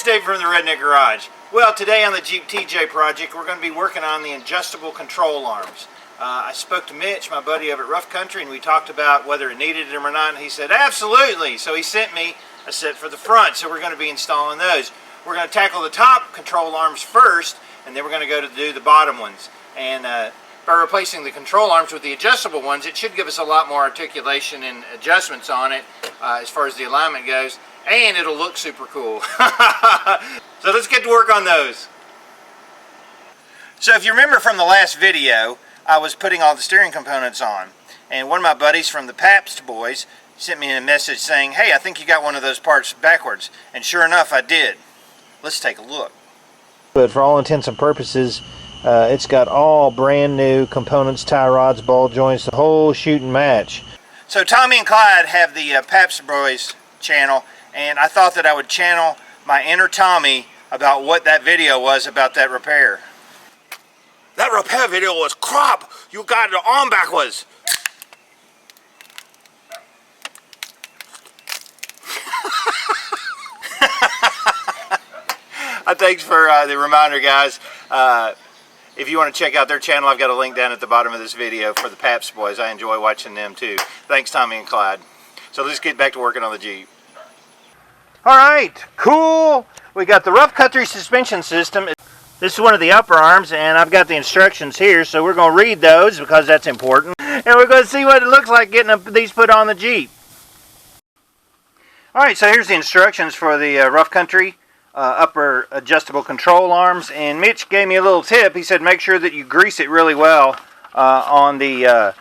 It's Dave from the Redneck Garage. Well, today on the Jeep TJ project, we're going to be working on the adjustable control arms. I spoke to Mitch, my buddy over at Rough Country, and we talked about whether it needed them or not, and he said, absolutely! So he sent me a set for the front, so we're going to be installing those. We're going to tackle the top control arms first, and then we're going to go to do the bottom ones. And by replacing the control arms with the adjustable ones, it should give us a lot more articulation and adjustments on it as far as the alignment goes, and it'll look super cool. So let's get to work on those. So if you remember from the last video, I was putting all the steering components on, and one of my buddies from the Pabst Boys sent me a message saying, hey, I think you got one of those parts backwards, and sure enough I did. Let's take a look. But for all intents and purposes, it's got all brand new components, tie rods, ball joints, the whole shooting match. So Tommy and Clyde have the Pabst Boys channel, and I thought that I would channel my inner Tommy about what that video was about that repair. That repair video was crap. You got the arm backwards. Thanks for the reminder, guys. If you want to check out their channel, I've got a link down at the bottom of this video for the Pabst Boys. I enjoy watching them too. Thanks, Tommy and Clyde. So let's get back to working on the Jeep. Alright, cool. We got the Rough Country suspension system. This is one of the upper arms, and I've got the instructions here, so we're going to read those because that's important. And we're going to see what it looks like getting these put on the Jeep. Alright, so here's the instructions for the Rough Country upper adjustable control arms. And Mitch gave me a little tip. He said make sure that you grease it really well on the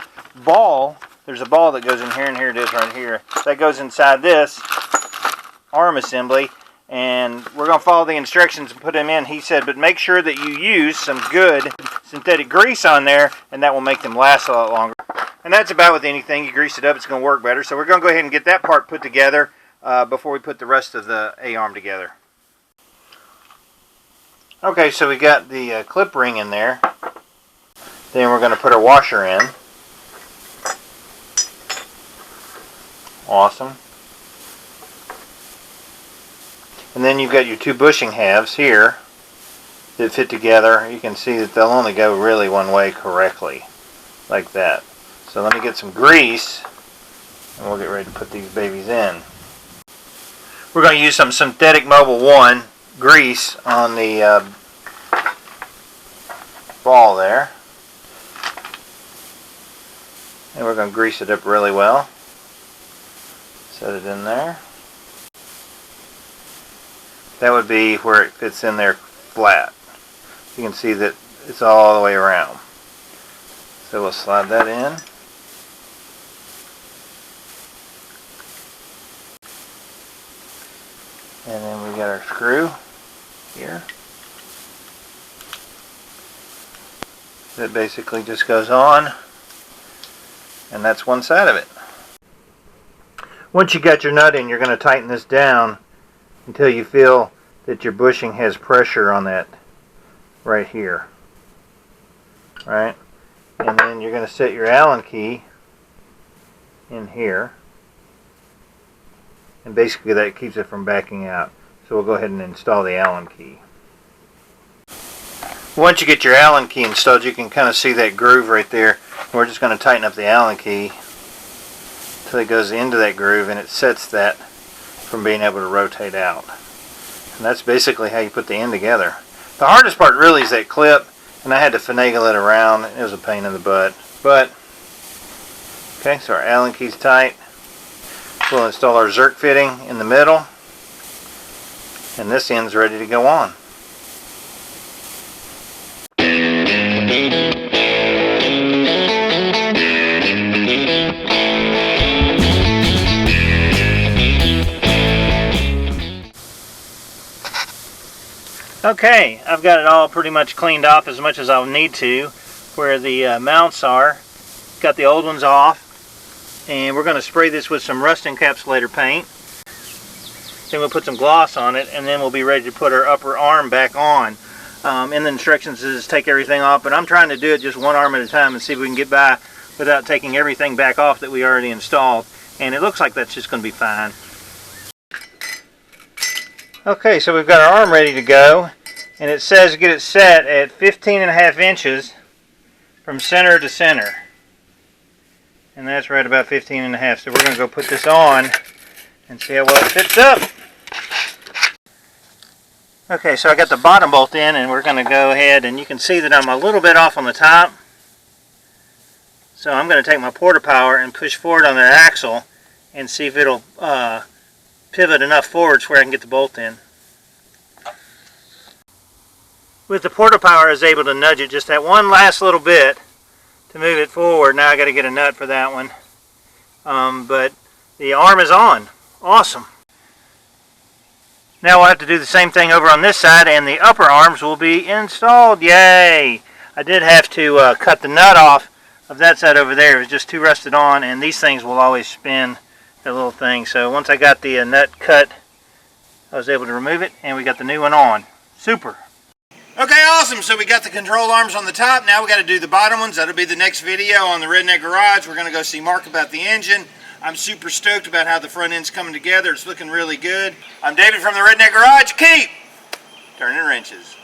ball. There's a ball that goes in here, and here it is right here. That goes inside this arm assembly. And we're going to follow the instructions and put them in. He said, but make sure that you use some good synthetic grease on there, and that will make them last a lot longer. And that's about with anything. You grease it up, it's going to work better. So we're going to go ahead and get that part put together before we put the rest of the A-arm together. Okay, so we got the clip ring in there. Then we're going to put our washer in. Awesome. And then you've got your two bushing halves here that fit together. You can see that they'll only go really one way correctly, like that. So let me get some grease, and we'll get ready to put these babies in. We're going to use some synthetic Mobil 1 grease on the ball there. And we're going to grease it up really well. Set it in there. That would be where it fits in there flat. You can see that it's all the way around. So we'll slide that in. And then we got our screw here. That basically just goes on. And that's one side of it. Once you got your nut in, you're going to tighten this down until you feel that your bushing has pressure on that right here. Right? And then you're going to set your Allen key in here. And basically that keeps it from backing out. So we'll go ahead and install the Allen key. Once you get your Allen key installed, you can kind of see that groove right there. We're just going to tighten up the Allen key until it goes into that groove, and it sets that from being able to rotate out. And that's basically how you put the end together. The hardest part really is that clip, and I had to finagle it around. It was a pain in the butt. But, okay, so our Allen key's tight. We'll install our Zerk fitting in the middle, and this end's ready to go on. Okay, I've got it all pretty much cleaned off as much as I'll need to where the mounts are. Got the old ones off, and we're going to spray this with some rust encapsulator paint. Then we'll put some gloss on it, and then we'll be ready to put our upper arm back on. In the instructions is take everything off, but I'm trying to do it just one arm at a time and see if we can get by without taking everything back off that we already installed. And it looks like that's just going to be fine. Okay, so we've got our arm ready to go, and it says get it set at 15.5 inches from center to center. And that's right about 15.5. So we're going to go put this on and see how well it fits up. Okay, so I got the bottom bolt in, and we're going to go ahead, and you can see that I'm a little bit off on the top. So I'm going to take my porta power and push forward on that axle and see if it'll pivot enough forwards where I can get the bolt in. With the porta power, I was able to nudge it just that one last little bit to move it forward. Now I got to get a nut for that one. But the arm is on. Awesome. Now we'll have to do the same thing over on this side, and the upper arms will be installed. Yay! I did have to cut the nut off of that side over there. It was just too rusted on, and these things will always spin that little thing. So once I got the nut cut, I was able to remove it, and we got the new one on. Super. Okay, awesome. So we got the control arms on the top. Now we got to do the bottom ones. That'll be the next video on the Redneck Garage. We're going to go see Mark about the engine. I'm super stoked about how the front end's coming together. It's looking really good. I'm David from the Redneck Garage. Keep turning wrenches.